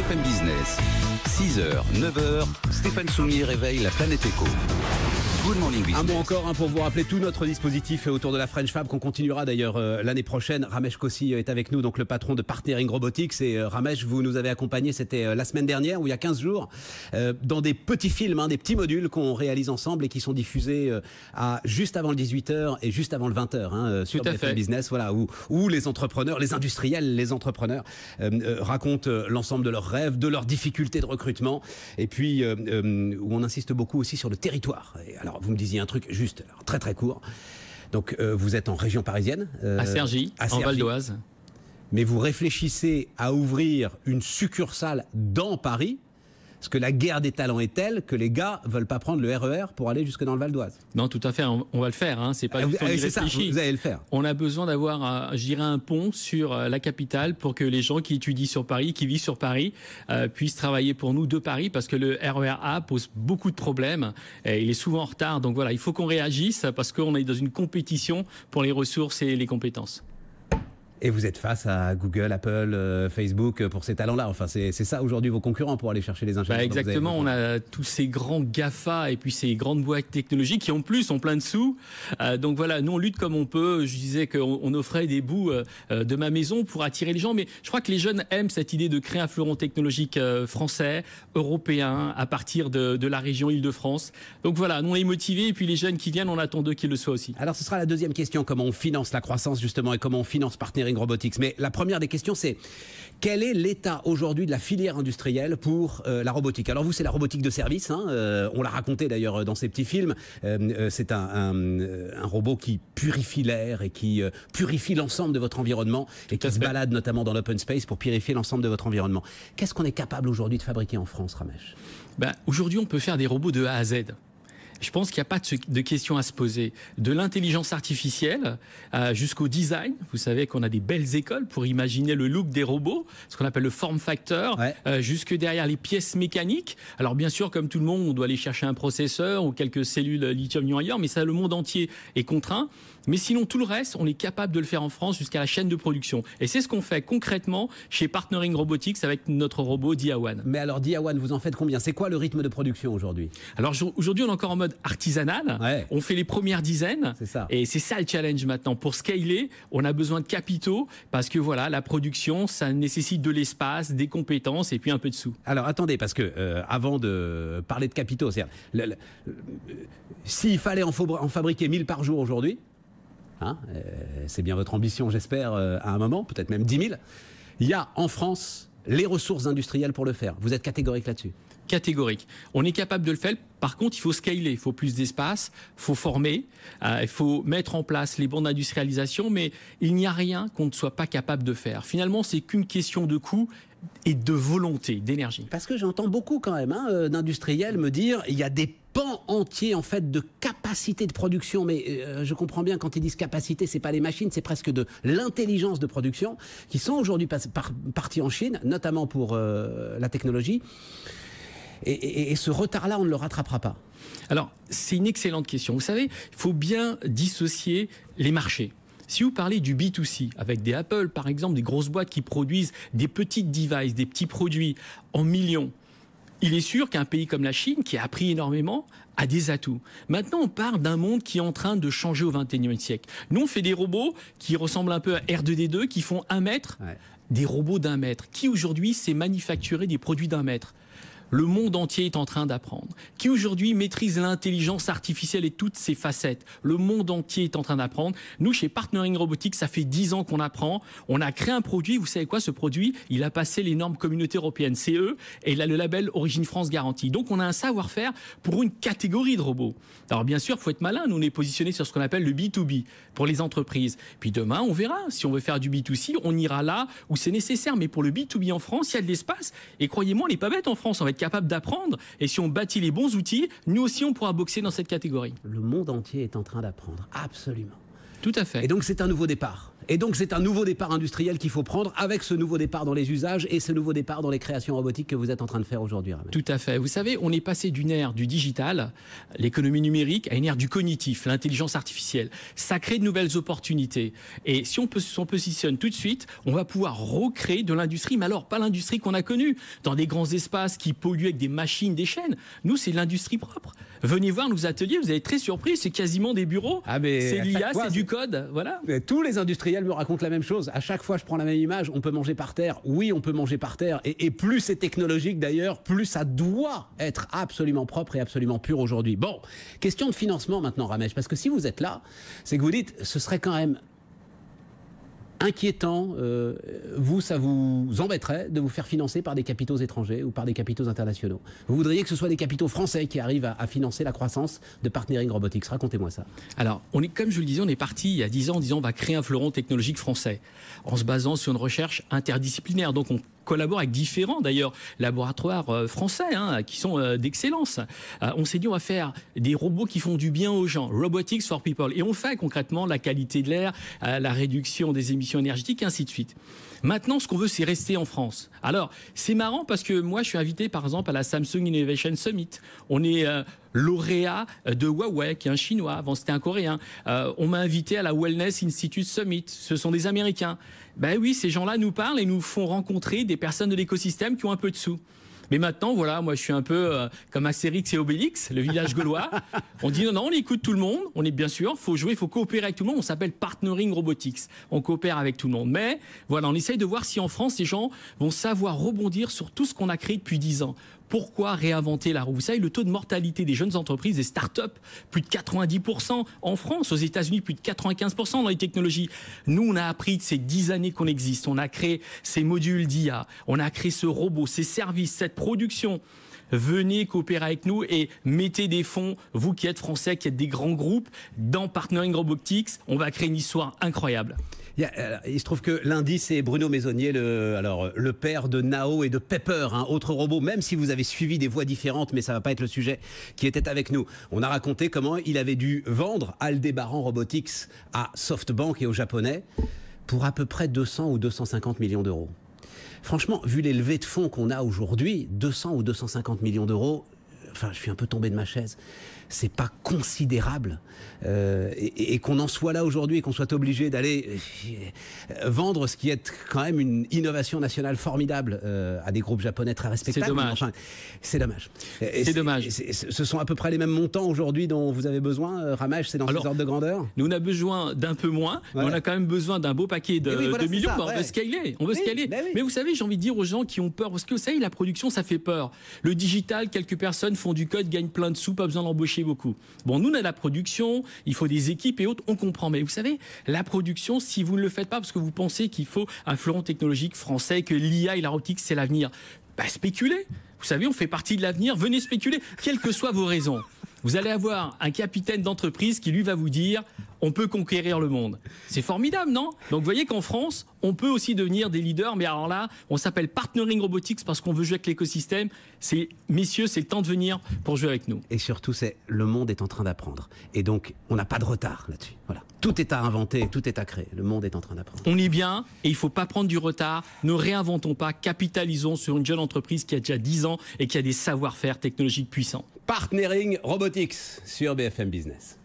BFM Business, 6h, 9h, Stéphane Soumier réveille la planète éco. Good morning business. Un mot encore pour vous rappeler tout notre dispositif autour de la French Fab qu'on continuera d'ailleurs l'année prochaine. Ramesh Kossi est avec nous, donc le patron de Partnering Robotics. Et Ramesh, vous nous avez accompagnés, c'était la semaine dernière ou il y a 15 jours, dans des petits films, des petits modules qu'on réalise ensemble et qui sont diffusés juste avant le 18h et juste avant le 20h sur BFM Business, voilà, où les entrepreneurs, les industriels, les entrepreneurs racontent l'ensemble de leurs rêves, de leurs difficultés de recrutement, et puis où on insiste beaucoup aussi sur le territoire. Et alors, vous me disiez un truc juste, très très court. Donc, vous êtes en région parisienne. À Cergy, en Val d'Oise. Mais vous réfléchissez à ouvrir une succursale dans Paris, parce que la guerre des talents est telle que les gars ne veulent pas prendre le RER pour aller jusque dans le Val d'Oise. Non, tout à fait, on va le faire. C'est pas juste qu'on y réfléchit. Vous allez le faire. On a besoin d'avoir, je dirais, un pont sur la capitale pour que les gens qui étudient sur Paris, qui vivent sur Paris, puissent travailler pour nous de Paris, parce que le RER A pose beaucoup de problèmes. Et il est souvent en retard. Donc voilà, il faut qu'on réagisse parce qu'on est dans une compétition pour les ressources et les compétences. Et vous êtes face à Google, Apple, Facebook pour ces talents-là. Enfin, c'est ça aujourd'hui vos concurrents pour aller chercher les ingénieurs. Exactement, on a tous ces grands GAFA et puis ces grandes boîtes technologiques qui en plus ont plein de sous. Donc voilà, nous on lutte comme on peut. Je disais qu'on offrait des bouts de ma maison pour attirer les gens. Mais je crois que les jeunes aiment cette idée de créer un fleuron technologique français, européen, à partir de la région Île-de-France. Donc voilà, nous on est motivés et puis les jeunes qui viennent, on attend d'eux qu'ils le soient aussi. Alors ce sera la deuxième question, comment on finance la croissance justement et comment on finance Partnering Robotics. Mais la première des questions, c'est quel est l'état aujourd'hui de la filière industrielle pour la robotique? Alors vous, c'est la robotique de service, on l'a raconté d'ailleurs dans ces petits films. C'est un robot qui purifie l'air et qui purifie l'ensemble de votre environnement et qui se balade notamment dans l'open space pour purifier l'ensemble de votre environnement. Qu'est-ce qu'on est capable aujourd'hui de fabriquer en France, Ramesh? Aujourd'hui, on peut faire des robots de A à Z. Je pense qu'il n'y a pas de questions à se poser. De l'intelligence artificielle jusqu'au design. Vous savez qu'on a des belles écoles pour imaginer le look des robots, ce qu'on appelle le form factor, jusque derrière les pièces mécaniques. Alors bien sûr, comme tout le monde, on doit aller chercher un processeur ou quelques cellules lithium-ion ailleurs, mais ça, le monde entier est contraint. Mais sinon, tout le reste, on est capable de le faire en France jusqu'à la chaîne de production. Et c'est ce qu'on fait concrètement chez Partnering Robotics avec notre robot Diawan. Mais alors Diawan, vous en faites combien? C'est quoi le rythme de production aujourd'hui? Alors aujourd'hui, on est encore en mode artisanal. On fait les premières dizaines. C'est ça. Et c'est ça le challenge maintenant. Pour scaler, on a besoin de capitaux parce que voilà, la production, ça nécessite de l'espace, des compétences et puis un peu de sous. Alors attendez, parce que avant de parler de capitaux, s'il fallait en fabriquer 1000 par jour aujourd'hui, c'est bien votre ambition, j'espère, à un moment, peut-être même 10 000. Il y a en France les ressources industrielles pour le faire. Vous êtes catégorique là-dessus? Catégorique. On est capable de le faire. Par contre, il faut scaler, il faut plus d'espace, il faut former, il faut mettre en place les bandes d'industrialisation, mais il n'y a rien qu'on ne soit pas capable de faire. Finalement, c'est qu'une question de coût et de volonté, d'énergie. Parce que j'entends beaucoup quand même d'industriels me dire il y a des pans entiers en fait de capacité de production, mais je comprends bien quand ils disent capacité, c'est pas les machines, c'est presque de l'intelligence de production qui sont aujourd'hui partis en Chine, notamment pour la technologie. Et ce retard-là, on ne le rattrapera pas. Alors, c'est une excellente question. Vous savez, il faut bien dissocier les marchés. Si vous parlez du B2C, avec des Apple, par exemple, des grosses boîtes qui produisent des petites devices, des petits produits en millions, il est sûr qu'un pays comme la Chine, qui a appris énormément, a des atouts. Maintenant, on part d'un monde qui est en train de changer au XXIe siècle. Nous, on fait des robots qui ressemblent un peu à R2D2, qui font 1 mètre, des robots d'1 mètre. Qui aujourd'hui sait manufacturer des produits d'1 mètre? Le monde entier est en train d'apprendre. Qui aujourd'hui maîtrise l'intelligence artificielle et toutes ses facettes? Le monde entier est en train d'apprendre. Nous, chez Partnering Robotics, ça fait 10 ans qu'on apprend. On a créé un produit. Vous savez quoi? Ce produit, il a passé les normes communauté européenne CE et il a le label Origine France Garantie. Donc, on a un savoir-faire pour une catégorie de robots. Alors, bien sûr, il faut être malin. Nous, on est positionné sur ce qu'on appelle le B2B pour les entreprises. Puis demain, on verra. Si on veut faire du B2C, on ira là où c'est nécessaire. Mais pour le B2B en France, il y a de l'espace. Et croyez-moi, on n'est pas bête en France. On va être capable d'apprendre, et si on bâtit les bons outils, nous aussi on pourra boxer dans cette catégorie. Le monde entier est en train d'apprendre, absolument. Tout à fait. Et donc c'est un nouveau départ. Et donc c'est un nouveau départ industriel qu'il faut prendre avec ce nouveau départ dans les usages et ce nouveau départ dans les créations robotiques que vous êtes en train de faire aujourd'hui, Ramesh. Tout à fait. Vous savez, on est passé d'une ère du digital, l'économie numérique, à une ère du cognitif, l'intelligence artificielle. Ça crée de nouvelles opportunités. Et si on positionne tout de suite, on va pouvoir recréer de l'industrie, mais alors pas l'industrie qu'on a connue, dans des grands espaces qui polluent avec des machines, des chaînes. Nous, c'est l'industrie propre. Venez voir nos ateliers, vous allez être très surpris, c'est quasiment des bureaux. C'est l'IA, c'est du code, voilà. Tous les industriels me racontent la même chose. À chaque fois, je prends la même image. On peut manger par terre. Oui, on peut manger par terre. Et plus c'est technologique d'ailleurs, plus ça doit être absolument propre et absolument pur aujourd'hui. Bon, question de financement maintenant, Ramesh, parce que si vous êtes là, c'est que vous dites, ce serait quand même inquiétant, ça vous embêterait de vous faire financer par des capitaux étrangers ou par des capitaux internationaux. Vous voudriez que ce soit des capitaux français qui arrivent à financer la croissance de Partnering Robotics. Racontez-moi ça. Alors, comme je le disais, on est parti il y a 10 ans en disant on va créer un fleuron technologique français en se basant sur une recherche interdisciplinaire. Donc, on collabore avec différents, d'ailleurs, laboratoires français qui sont d'excellence. On s'est dit on va faire des robots qui font du bien aux gens. Robotics for people. Et on fait concrètement la qualité de l'air, la réduction des émissions énergétiques, et ainsi de suite. Maintenant, ce qu'on veut, c'est rester en France. Alors, c'est marrant parce que moi, je suis invité, par exemple, à la Samsung Innovation Summit. On est lauréat de Huawei, qui est un Chinois. Avant, c'était un Coréen. On m'a invité à la Wellness Institute Summit. Ce sont des Américains. Ben oui, ces gens-là nous parlent et nous font rencontrer des personnes de l'écosystème qui ont un peu de sous. Mais maintenant, voilà, moi je suis un peu comme Astérix et Obélix, le village gaulois. On dit non, on écoute tout le monde. On est bien sûr, il faut jouer, il faut coopérer avec tout le monde. On s'appelle Partnering Robotics. On coopère avec tout le monde. Mais voilà, on essaye de voir si en France, les gens vont savoir rebondir sur tout ce qu'on a créé depuis 10 ans. Pourquoi réinventer la roue? Vous savez, le taux de mortalité des jeunes entreprises, des start-up, plus de 90% en France. Aux États-Unis, plus de 95% dans les technologies. Nous, on a appris de ces 10 années qu'on existe. On a créé ces modules d'IA. On a créé ce robot, ces services, cette production. Venez coopérer avec nous et mettez des fonds, vous qui êtes français, qui êtes des grands groupes, dans Partnering Robotics. On va créer une histoire incroyable. Il se trouve que lundi, c'est Bruno Maisonnier, le père de Nao et de Pepper, un autre robot, même si vous avez suivi des voies différentes, mais ça ne va pas être le sujet, qui était avec nous. On a raconté comment il avait dû vendre Aldebaran Robotics à SoftBank et aux Japonais pour à peu près 200 ou 250 millions d'euros. Franchement, vu les levées de fonds qu'on a aujourd'hui, 200 ou 250 millions d'euros, enfin, je suis un peu tombé de ma chaise. C'est pas considérable. Et qu'on en soit là aujourd'hui et qu'on soit obligé d'aller vendre ce qui est quand même une innovation nationale formidable à des groupes japonais très respectables. C'est dommage. Enfin, c'est dommage. C'est dommage. Ce sont à peu près les mêmes montants aujourd'hui dont vous avez besoin, Ramesh, c'est dans ces ordres de grandeur? Nous, on a besoin d'un peu moins, mais on a quand même besoin d'un beau paquet de millions. On veut scaler. On veut scaler. Oui. Mais vous savez, j'ai envie de dire aux gens qui ont peur, parce que vous savez, la production, ça fait peur. Le digital, quelques personnes font du code, gagnent plein de sous, pas besoin d'embaucher beaucoup. Bon, nous, on a la production, il faut des équipes et autres, on comprend. Mais vous savez, la production, si vous ne le faites pas parce que vous pensez qu'il faut un fleuron technologique français, que l'IA et la robotique, c'est l'avenir, spéculez. Vous savez, on fait partie de l'avenir, venez spéculer, quelles que soient vos raisons. Vous allez avoir un capitaine d'entreprise qui, lui, va vous dire on peut conquérir le monde. C'est formidable, non? Donc, vous voyez qu'en France, on peut aussi devenir des leaders. Mais alors là, on s'appelle Partnering Robotics parce qu'on veut jouer avec l'écosystème. Messieurs, c'est le temps de venir pour jouer avec nous. Et surtout, le monde est en train d'apprendre. Et donc, on n'a pas de retard là-dessus. Voilà. Tout est à inventer, tout est à créer. Le monde est en train d'apprendre. On est bien et il ne faut pas prendre du retard. Ne réinventons pas, capitalisons sur une jeune entreprise qui a déjà 10 ans et qui a des savoir-faire technologiques puissants. Partnering Robotics sur BFM Business.